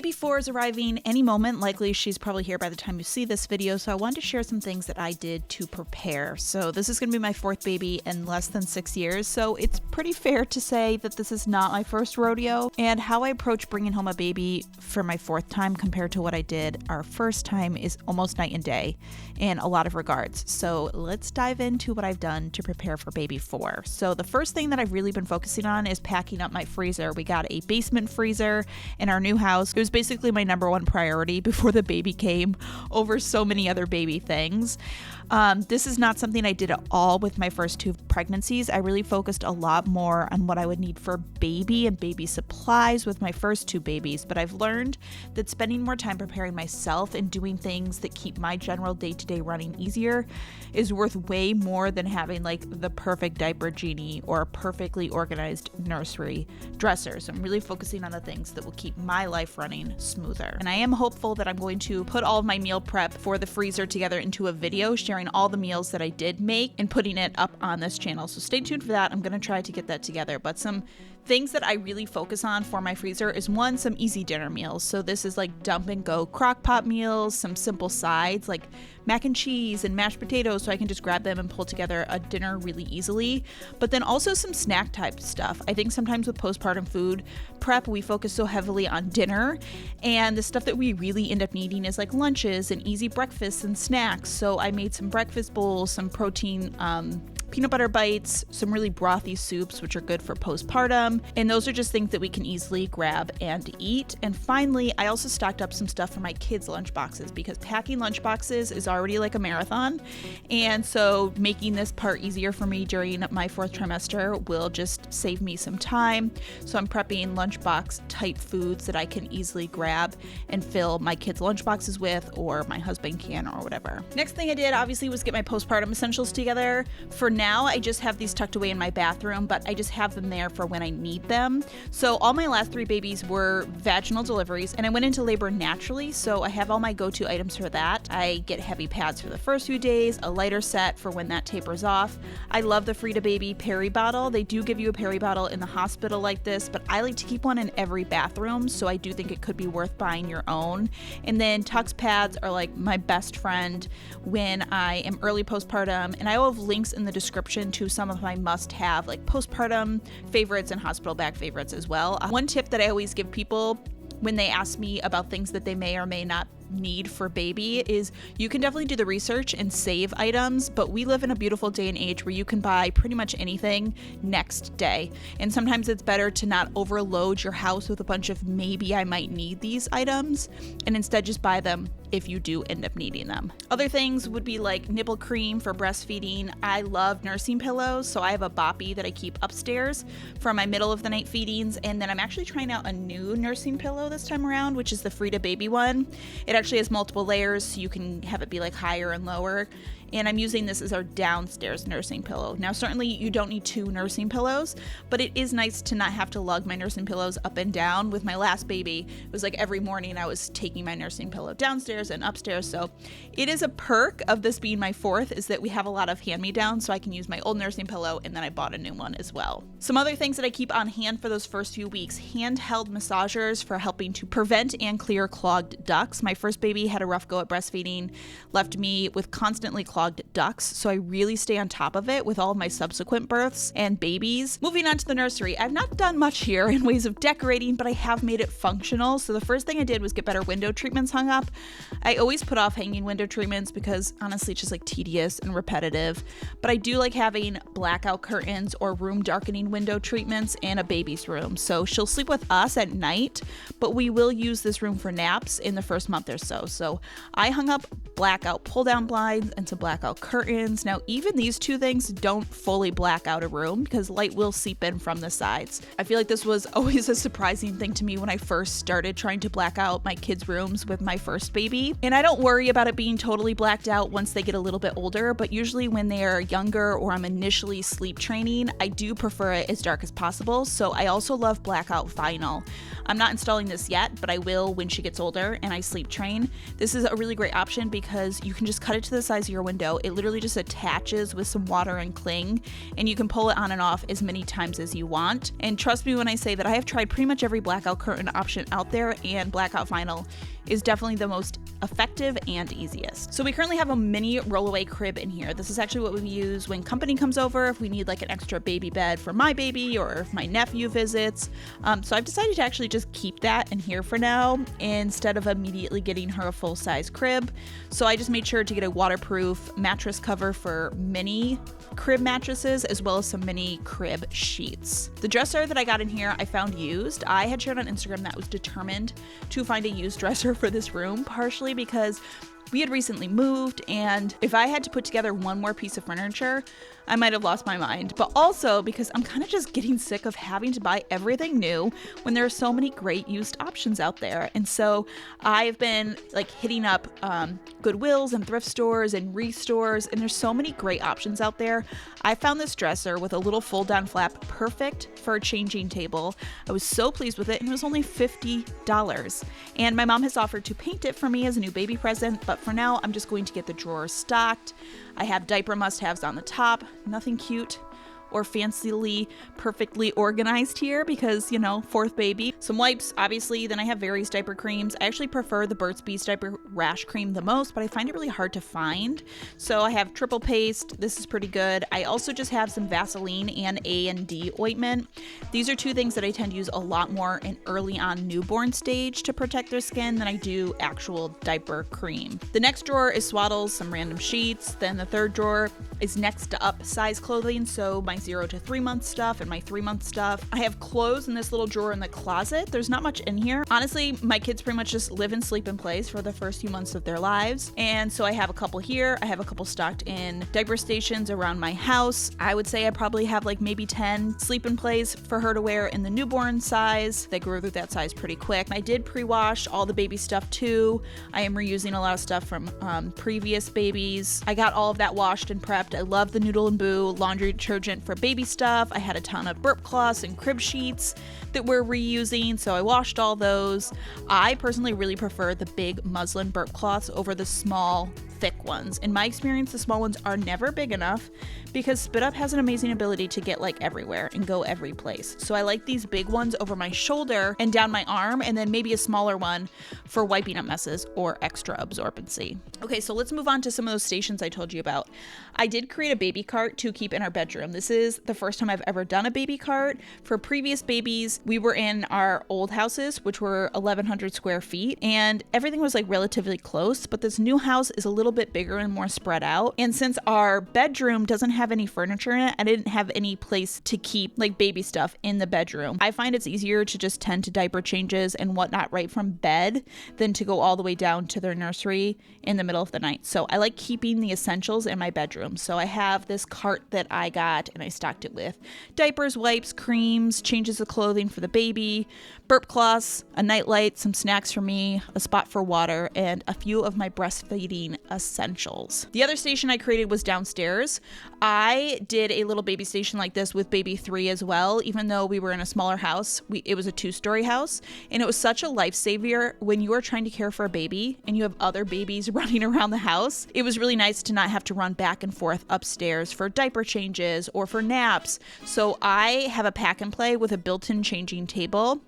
baby 4 is arriving any moment. Likely she's probably here by the time you see this video, so I wanted to share some things that I did to prepare. So this is going to be my 4th baby in less than 6 years, so it's pretty fair to say that this is not my first rodeo, and how I approach bringing home a baby for my 4th time compared to what I did our first time is almost night and day in a lot of regards. So let's dive into what I've done to prepare for baby 4. So the first thing that I've really been focusing on is packing up my freezer. We got a basement freezer in our new house. It was basically my #1 priority before the baby came over so many other baby things. This is not something I did at all with my first 2 pregnancies. I really focused a lot more on what I would need for baby and baby supplies with my first 2 babies, but I've learned that spending more time preparing myself and doing things that keep my general day-to-day running easier is worth way more than having like the perfect diaper genie or a perfectly organized nursery dresser. So I'm really focusing on the things that will keep my life running smoother. And I am hopeful that I'm going to put all of my meal prep for the freezer together into a video sharing all the meals that I did make and putting it up on this channel. So stay tuned for that. I'm going to try to get that together. But some things that I really focus on for my freezer is some easy dinner meals. So this is like dump and go crock pot meals, some simple sides like mac and cheese and mashed potatoes, so I can just grab them and pull together a dinner really easily. But then also some snack type stuff. I think sometimes with postpartum food prep, we focus so heavily on dinner, and the stuff that we really end up needing is like lunches and easy breakfasts and snacks. So I made some breakfast bowls, some protein peanut butter bites, some really brothy soups, which are good for postpartum. And those are just things that we can easily grab and eat. And finally, I also stocked up some stuff for my kids' lunch boxes, because packing lunch boxes is already like a marathon. And so making this part easier for me during my 4th trimester will just save me some time. So I'm prepping lunchbox type foods that I can easily grab and fill my kids' lunch boxes with, or my husband can, or whatever. Next thing I did obviously was get my postpartum essentials together. For now, I just have these tucked away in my bathroom, but I just have them there for when I need them. So all my last 3 babies were vaginal deliveries, and I went into labor naturally, so I have all my go-to items for that. I get heavy pads for the first few days, a lighter set for when that tapers off. I love the Frida Baby Peri bottle. They do give you a Peri bottle in the hospital like this, but I like to keep one in every bathroom, so I do think it could be worth buying your own. And then Tux pads are like my best friend when I am early postpartum, and I will have links in the description to some of my must-have like postpartum favorites and hospital bag favorites as well. One tip that I always give people when they ask me about things that they may or may not need for baby is you can definitely do the research and save items, but we live in a beautiful day and age where you can buy pretty much anything next day. And sometimes it's better to not overload your house with a bunch of maybe I might need these items, and instead just buy them if you do end up needing them. Other things would be like nipple cream for breastfeeding. I love nursing pillows, so I have a boppy that I keep upstairs for my middle of the night feedings, and then I'm actually trying out a new nursing pillow this time around, which is the Frida Baby one. It actually has multiple layers, so you can have it be like higher and lower. And I'm using this as our downstairs nursing pillow. Now, certainly you don't need 2 nursing pillows, but it is nice to not have to lug my nursing pillows up and down. With my last baby, it was like every morning I was taking my nursing pillow downstairs and upstairs. So it is a perk of this being my 4th, is that we have a lot of hand-me-downs, so I can use my old nursing pillow, and then I bought a new one as well. Some other things that I keep on hand for those first few weeks: handheld massagers for helping to prevent and clear clogged ducts. My first baby had a rough go at breastfeeding, left me with constantly clogged ducts, so I really stay on top of it with all of my subsequent births and babies. Moving on to the nursery, I've not done much here in ways of decorating, but I have made it functional. So the first thing I did was get better window treatments hung up. I always put off hanging window treatments because honestly it's just like tedious and repetitive, but I do like having blackout curtains or room darkening window treatments in a baby's room. So she'll sleep with us at night, but we will use this room for naps in the first month or so. So I hung up blackout pull down blinds and some blackout curtains. Now, even these 2 things don't fully black out a room because light will seep in from the sides. I feel like this was always a surprising thing to me when I first started trying to black out my kids' rooms with my first baby. And I don't worry about it being totally blacked out once they get a little bit older, but usually when they are younger or I'm initially sleep training, I do prefer it as dark as possible. So I also love blackout vinyl. I'm not installing this yet, but I will when she gets older and I sleep train. This is a really great option because you can just cut it to the size of your window window. It literally just attaches with some water and cling, and you can pull it on and off as many times as you want. And trust me when I say that I have tried pretty much every blackout curtain option out there, and blackout vinyl is definitely the most effective and easiest. So we currently have a mini rollaway crib in here. This is actually what we use when company comes over, if we need like an extra baby bed for my baby or if my nephew visits. So I've decided to actually just keep that in here for now instead of immediately getting her a full-size crib. So I just made sure to get a waterproof mattress cover for mini crib mattresses as well as some mini crib sheets. The dresser that I got in here I found used. I had shared on Instagram that I was determined to find a used dresser for this room, partially because we had recently moved, and if I had to put together one more piece of furniture, I might have lost my mind, but also because I'm kind of just getting sick of having to buy everything new when there are so many great used options out there. And so I've been like hitting up Goodwills and thrift stores and restores, and there's so many great options out there. I found this dresser with a little fold down flap, perfect for a changing table. I was so pleased with it, and it was only $50. And my mom has offered to paint it for me as a new baby present, but for now I'm just going to get the drawers stocked. I have diaper must-haves on the top, nothing cute or fancily perfectly organized here because, you know, fourth baby. Some wipes, obviously. Then I have various diaper creams. I actually prefer the Burt's Bees diaper rash cream the most, but I find it really hard to find. So I have triple paste. This is pretty good. I also just have some Vaseline and A&D ointment. These are two things that I tend to use a lot more in early on newborn stage to protect their skin than I do actual diaper cream. The next drawer is swaddles, some random sheets. Then the third drawer is next to up size clothing, so my 0 to 3 month stuff and my 3 month stuff. I have clothes in this little drawer in the closet. There's not much in here. Honestly, my kids pretty much just live and sleep and plays for the first few months of their lives. And so I have a couple here. I have a couple stocked in diaper stations around my house. I would say I probably have like maybe 10 sleep and plays for her to wear in the newborn size. They grew through that size pretty quick. I did pre-wash all the baby stuff too. I am reusing a lot of stuff from previous babies. I got all of that washed and prepped. I love the Noodle and Boo laundry detergent for baby stuff. I had a ton of burp cloths and crib sheets that we're reusing, so I washed all those. I personally really prefer the big muslin burp cloths over the small thick ones. In my experience, the small ones are never big enough because Spit Up has an amazing ability to get like everywhere and go every place. So I like these big ones over my shoulder and down my arm, and then maybe a smaller one for wiping up messes or extra absorbency. Okay, so let's move on to some of those stations I told you about. I did create a baby cart to keep in our bedroom. This is the first time I've ever done a baby cart. For previous babies, we were in our old houses, which were 1,100 square feet, and everything was like relatively close, but this new house is a little bit bigger and more spread out. And since our bedroom doesn't have any furniture in it, I didn't have any place to keep like baby stuff in the bedroom. I find it's easier to just tend to diaper changes and whatnot right from bed than to go all the way down to their nursery in the middle of the night. So I like keeping the essentials in my bedroom. So I have this cart that I got and I stocked it with diapers, wipes, creams, changes of clothing for the baby, burp cloths, a nightlight, some snacks for me, a spot for water, and a few of my breastfeeding essentials. The other station I created was downstairs. I did a little baby station like this with baby 3 as well, even though we were in a smaller house. It was a 2-story house, and it was such a lifesaver when you are trying to care for a baby and you have other babies running around the house. It was really nice to not have to run back and forth upstairs for diaper changes or for naps. So I have a pack and play with a built-in changing table,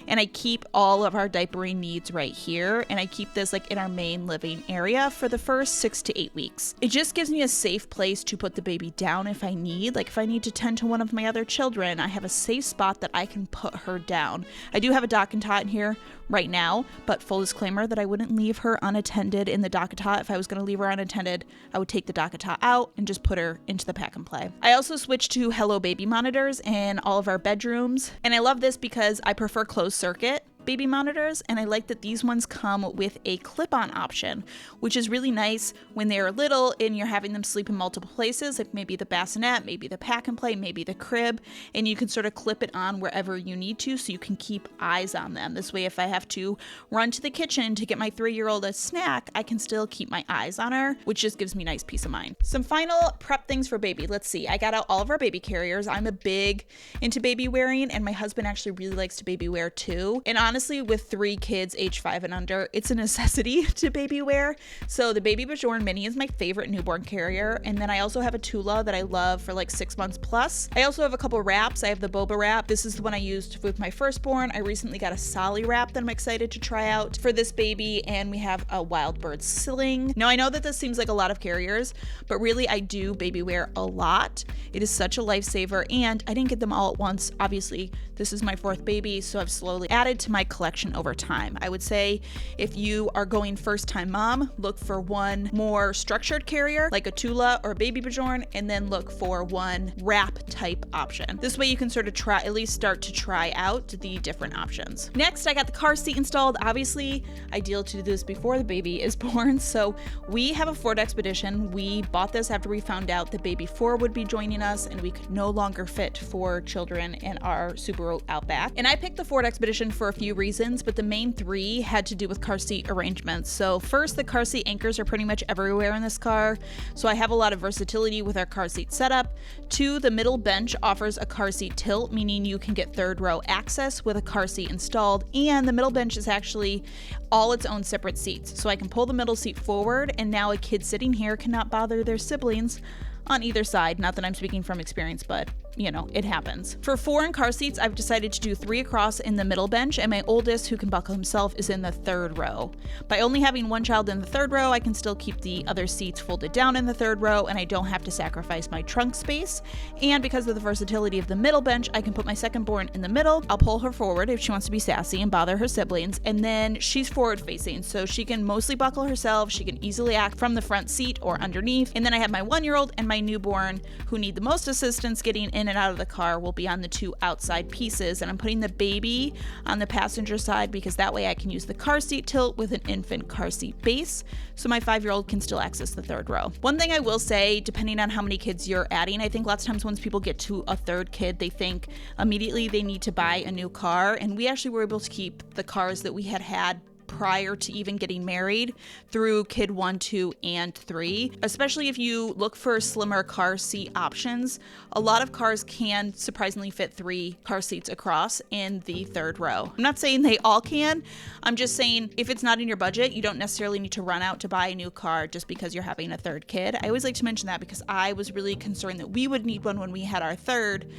and I keep all of our diapering needs right here, and I keep this like in our main living area for the first 6 to 8 weeks. It just gives me a safe place to put the baby down if I need. Like if I need to tend to one of my other children, I have a safe spot that I can put her down. I do have a dock and tot in here right now, but full disclaimer that I wouldn't leave her unattended in the dock and tot. If I was going to leave her unattended, I would take the dock and tot out and just put her into the pack and play. I also switched to Hello Baby monitors in all of our bedrooms, and I love this because I prefer closed circuit baby monitors, and I like that these ones come with a clip-on option, which is really nice when they're little and you're having them sleep in multiple places, like maybe the bassinet, maybe the pack and play, maybe the crib, and you can sort of clip it on wherever you need to so you can keep eyes on them. This way, if I have to run to the kitchen to get my 3-year-old a snack, I can still keep my eyes on her, which just gives me nice peace of mind. Some final prep things for baby. Let's see. I got out all of our baby carriers. I'm a big into baby wearing, and my husband actually really likes to baby wear too. And honestly, honestly, with 3 kids age 5 and under, it's a necessity to baby wear. So the Baby Bjorn Mini is my favorite newborn carrier. And then I also have a Tula that I love for like 6 months plus. I also have a couple wraps. I have the Boba wrap. This is the one I used with my firstborn. I recently got a Solly wrap that I'm excited to try out for this baby. And we have a Wild Bird sling. Now I know that this seems like a lot of carriers, but really I do baby wear a lot. It is such a lifesaver, and I didn't get them all at once. Obviously, this is my 4th baby, so I've slowly added to my collection over time. I would say if you are going first time mom, look for one more structured carrier like a Tula or a Baby Bjorn, and then look for one wrap type option. This way you can sort of at least start to try out the different options. Next, I got the car seat installed. Obviously, ideal to do this before the baby is born. So we have a Ford Expedition. We bought this after we found out that baby 4 would be joining us and we could no longer fit 4 children in our Subaru Outback. And I picked the Ford Expedition for a few reasons, but the main 3 had to do with car seat arrangements. So first, the car seat anchors are pretty much everywhere in this car, so I have a lot of versatility with our car seat setup. 2, the middle bench offers a car seat tilt, meaning you can get 3rd row access with a car seat installed, and the middle bench is actually all its own separate seats. So I can pull the middle seat forward, and now a kid sitting here cannot bother their siblings on either side. Not that I'm speaking from experience, but you know, it happens. For foreign car seats, I've decided to do 3 across in the middle bench, and my oldest, who can buckle himself, is in the 3rd row. By only having one child in the 3rd row, I can still keep the other seats folded down in the 3rd row, and I don't have to sacrifice my trunk space. And because of the versatility of the middle bench, I can put my second-born in the middle. I'll pull her forward if she wants to be sassy and bother her siblings, and then she's forward-facing, so she can mostly buckle herself. She can easily act from the front seat or underneath. And then I have my 1-year-old and my newborn, who need the most assistance getting in and out of the car, will be on the 2 outside pieces, and I'm putting the baby on the passenger side because that way I can use the car seat tilt with an infant car seat base, so my 5-year-old can still access the 3rd row. One thing I will say, depending on how many kids you're adding, I think lots of times once people get to a 3rd kid, they think immediately they need to buy a new car, and we actually were able to keep the cars that we had prior to even getting married through kid 1, 2, and 3. Especially if you look for slimmer car seat options, a lot of cars can surprisingly fit 3 car seats across in the 3rd row. I'm not saying they all can. I'm just saying if it's not in your budget, you don't necessarily need to run out to buy a new car just because you're having a 3rd kid. I always like to mention that because I was really concerned that we would need one when we had our 3rd,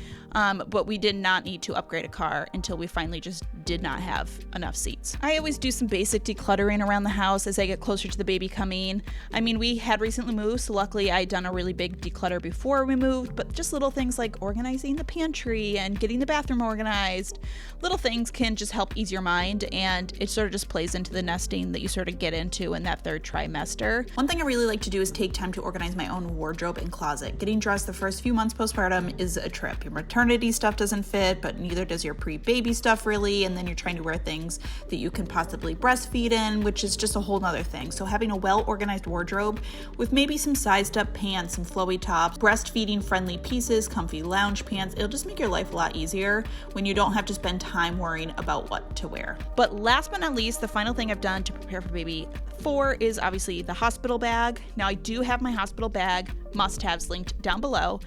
but we did not need to upgrade a car until we finally just did not have enough seats. I always do some basic decluttering around the house as I get closer to the baby coming. I mean, we had recently moved, so luckily I had done a really big declutter before we moved, but just little things like organizing the pantry and getting the bathroom organized. Little things can just help ease your mind, and it sort of just plays into the nesting that you sort of get into in that 3rd trimester. One thing I really like to do is take time to organize my own wardrobe and closet. Getting dressed the first few months postpartum is a trip. Your maternity stuff doesn't fit, but neither does your pre-baby stuff really, and then you're trying to wear things that you can possibly breastfeed in, which is just a whole nother thing. So having a well-organized wardrobe with maybe some sized up pants, some flowy tops, breastfeeding friendly pieces, comfy lounge pants, it'll just make your life a lot easier when you don't have to spend time worrying about what to wear. But last but not least, the final thing I've done to prepare for baby 4 is obviously the hospital bag. Now I do have my hospital bag must-haves linked down below,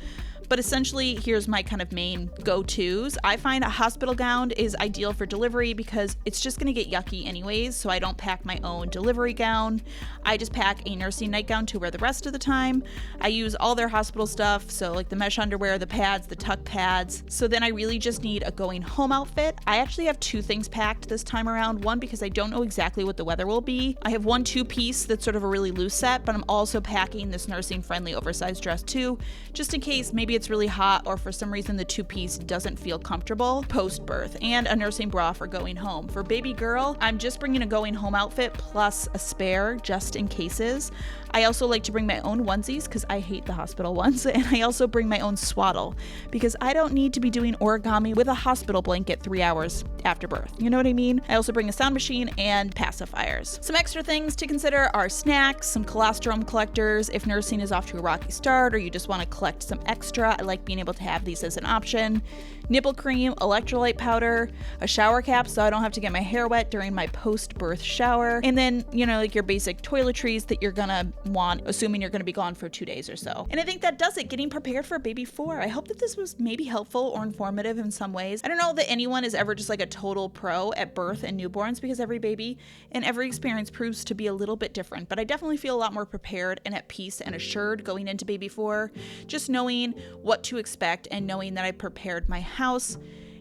but essentially here's my kind of main go-tos. I find a hospital gown is ideal for delivery because it's just gonna get yucky anyways, so I don't pack my own delivery gown. I just pack a nursing nightgown to wear the rest of the time. I use all their hospital stuff, so like the mesh underwear, the pads, the tuck pads. So then I really just need a going home outfit. I actually have 2 things packed this time around. One, because I don't know exactly what the weather will be. I have one 2-piece that's sort of a really loose set, but I'm also packing this nursing friendly oversized dress too, just in case maybe it's really hot or for some reason the 2-piece doesn't feel comfortable post-birth, and a nursing bra for going home. For baby girl, I'm just bringing a going home outfit plus a spare just in cases. I also like to bring my own onesies because I hate the hospital ones, and I also bring my own swaddle because I don't need to be doing origami with a hospital blanket 3 hours after birth. You know what I mean? I also bring a sound machine and pacifiers. Some extra things to consider are snacks, some colostrum collectors if nursing is off to a rocky start or you just want to collect some extra. etc. I like being able to have these as an option. Nipple cream, electrolyte powder, a shower cap so I don't have to get my hair wet during my post-birth shower, and then, you know, like your basic toiletries that you're gonna want, assuming you're gonna be gone for 2 days or so. And I think that does it, getting prepared for baby 4. I hope that this was maybe helpful or informative in some ways. I don't know that anyone is ever just like a total pro at birth and newborns, because every baby and every experience proves to be a little bit different, but I definitely feel a lot more prepared and at peace and assured going into baby 4, just knowing what to expect and knowing that I prepared my house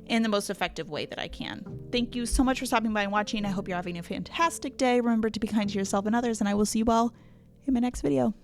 in the most effective way that I can. Thank you so much for stopping by and watching. I hope you're having a fantastic day. Remember to be kind to yourself and others, and I will see you all in my next video.